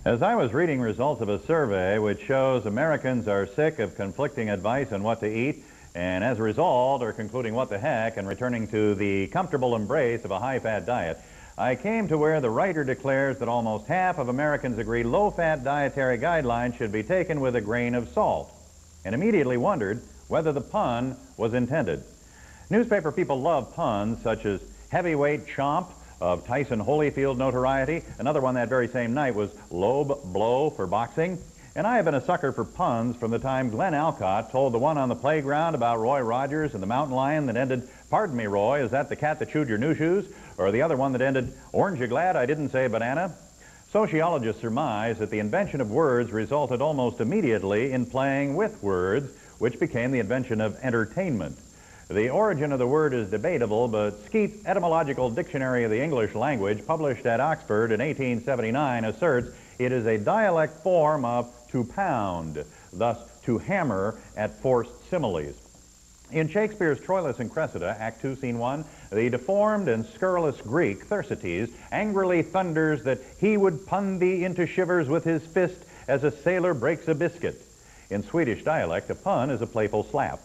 As I was reading results of a survey which shows Americans are sick of conflicting advice on what to eat, and as a result are concluding what the heck and returning to the comfortable embrace of a high-fat diet, I came to where the writer declares that almost half of Americans agree low-fat dietary guidelines should be taken with a grain of salt, and immediately wondered whether the pun was intended. Newspaper people love puns such as heavyweight chomp, of Tyson Holyfield notoriety. Another one that very same night was Loeb Blow for boxing. And I have been a sucker for puns from the time Glenn Alcott told the one on the playground about Roy Rogers and the mountain lion that ended, "Pardon me, Roy, is that the cat that chewed your new shoes?" Or the other one that ended, "Orange, you glad I didn't say banana?" Sociologists surmise that the invention of words resulted almost immediately in playing with words, which became the invention of entertainment. The origin of the word is debatable, but Skeet's Etymological Dictionary of the English Language, published at Oxford in 1879, asserts it is a dialect form of to pound, thus to hammer at forced similes. In Shakespeare's Troilus and Cressida, Act 2, Scene 1, the deformed and scurrilous Greek, Thersites, angrily thunders that he would pun thee into shivers with his fist as a sailor breaks a biscuit. In Swedish dialect, a pun is a playful slap.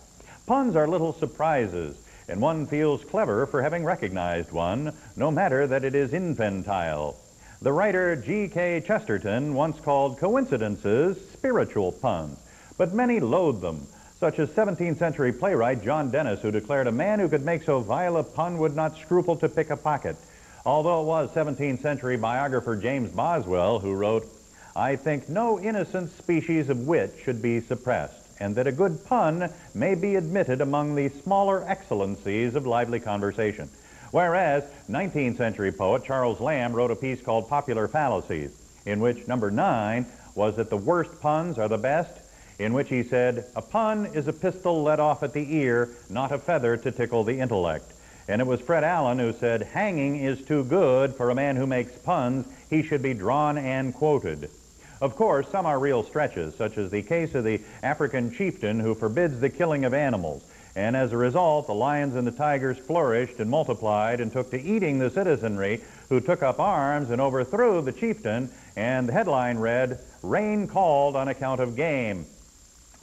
Puns are little surprises, and one feels clever for having recognized one, no matter that it is infantile. The writer G.K. Chesterton once called coincidences spiritual puns, but many loathe them, such as 17th century playwright John Dennis, who declared a man who could make so vile a pun would not scruple to pick a pocket. Although it was 17th century biographer James Boswell who wrote, "I think no innocent species of wit should be suppressed, and that a good pun may be admitted among the smaller excellencies of lively conversation." Whereas 19th century poet Charles Lamb wrote a piece called Popular Fallacies, in which number 9 was that the worst puns are the best, in which he said, "A pun is a pistol let off at the ear, not a feather to tickle the intellect." And it was Fred Allen who said, "Hanging is too good for a man who makes puns. He should be drawn and quoted." Of course, some are real stretches, such as the case of the African chieftain who forbids the killing of animals. And as a result, the lions and the tigers flourished and multiplied and took to eating the citizenry, who took up arms and overthrew the chieftain, and the headline read, "Rain called on account of game."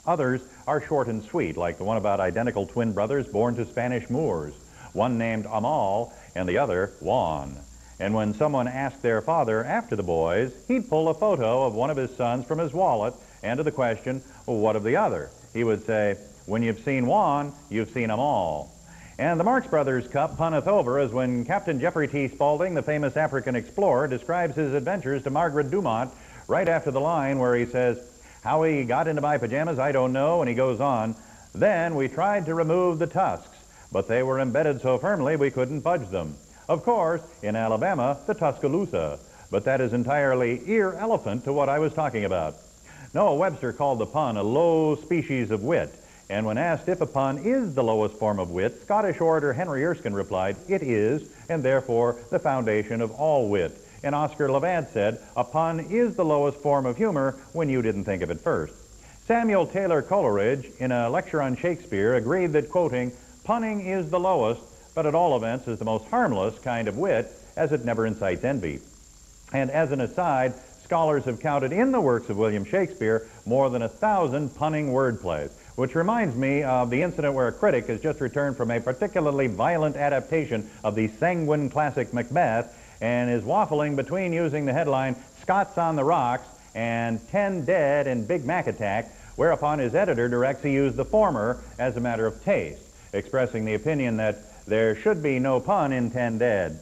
Others are short and sweet, like the one about identical twin brothers born to Spanish Moors, one named Amal and the other Juan. And when someone asked their father after the boys, he'd pull a photo of one of his sons from his wallet, and to the question, "Well, what of the other?" he would say, "When you've seen Juan, you've seen 'em all." And the Marx Brothers Cup punneth over as when Captain Jeffrey T. Spaulding, the famous African explorer, describes his adventures to Margaret Dumont right after the line where he says, "How he got into my pajamas, I don't know," and he goes on, "Then we tried to remove the tusks, but they were embedded so firmly we couldn't budge them." Of course, in Alabama, the Tuscaloosa, but that is entirely irrelevant to what I was talking about. Noah Webster called the pun a low species of wit, and when asked if a pun is the lowest form of wit, Scottish orator Henry Erskine replied, "It is, and therefore the foundation of all wit." And Oscar Levant said, "A pun is the lowest form of humor when you didn't think of it first." Samuel Taylor Coleridge, in a lecture on Shakespeare, agreed that, quoting, "Punning is the lowest, but at all events is the most harmless kind of wit, as it never incites envy." And as an aside, scholars have counted in the works of William Shakespeare more than 1,000 punning wordplays, which reminds me of the incident where a critic has just returned from a particularly violent adaptation of the sanguine classic Macbeth and is waffling between using the headline, "Scots on the Rocks" and "10 Dead in Big Mac Attack," whereupon his editor directs he use the former as a matter of taste, expressing the opinion that there should be no pun in 10 Dead.